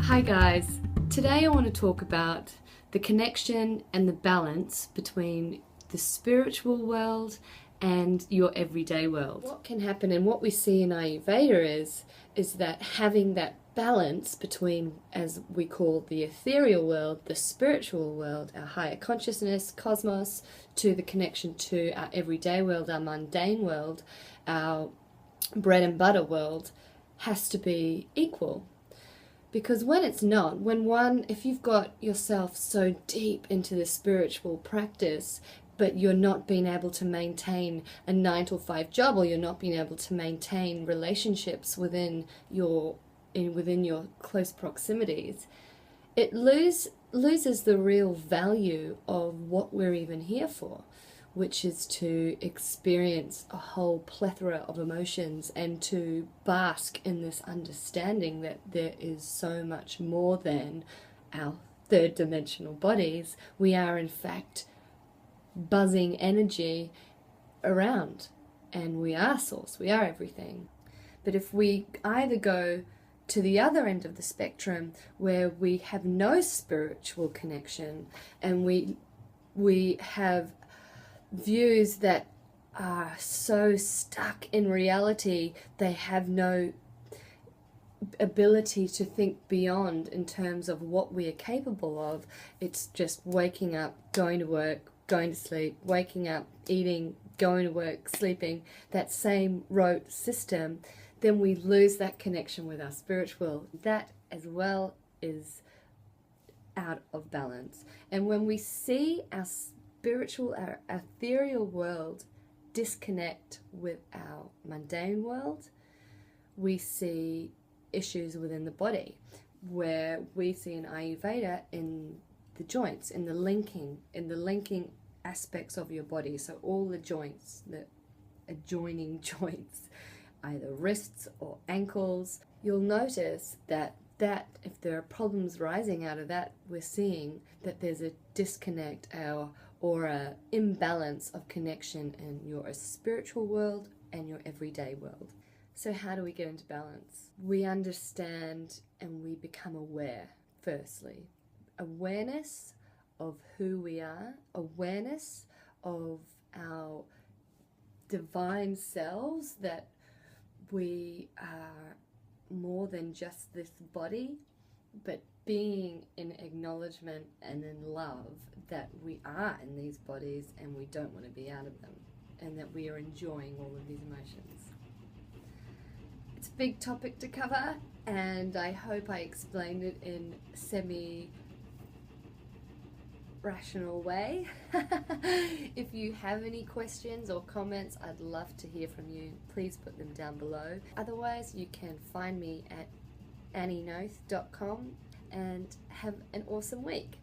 Hi guys, today I want to talk about the connection and the balance between the spiritual world and your everyday world. What can happen and what we see in Ayurveda is that having that balance between, as we call the etherial world, the spiritual world, our higher consciousness, cosmos, to the connection to our everyday world, our mundane world, our bread and butter world, has to be equal. Because when it's not, if you've got yourself so deep into the spiritual practice, but you're not being able to maintain a 9 to 5 job, or you're not being able to maintain relationships within your close proximities, it loses the real value of what we're even here for, which is to experience a whole plethora of emotions and to bask in this understanding that there is so much more than our third dimensional bodies. We are in fact buzzing energy around, and we are source, we are everything. But if we either go to the other end of the spectrum where we have no spiritual connection and we have views that are so stuck in reality, they have no ability to think beyond in terms of what we are capable of. It's just waking up, going to work, going to sleep, waking up, eating, going to work, sleeping, that same rote system, then we lose that connection with our spiritual. That as well is out of balance. And when we see our ethereal world disconnect with our mundane world, we see issues within the body, where we see in Ayurveda in the joints, in the linking aspects of your body. So all the joints, the adjoining joints, either wrists or ankles, you'll notice that if there are problems rising out of that, we're seeing that there's a disconnect or an imbalance of connection in your spiritual world and your everyday world. So how do we get into balance? We understand and we become aware, firstly. Awareness of who we are, awareness of our divine selves, that we are more than just this body, but being in acknowledgement and in love that we are in these bodies and we don't want to be out of them, and that we are enjoying all of these emotions. It's a big topic to cover, and I hope I explained it in semi-rational way. If you have any questions or comments, I'd love to hear from you. Please put them down below. Otherwise, you can find me at annienoth.com, and have an awesome week.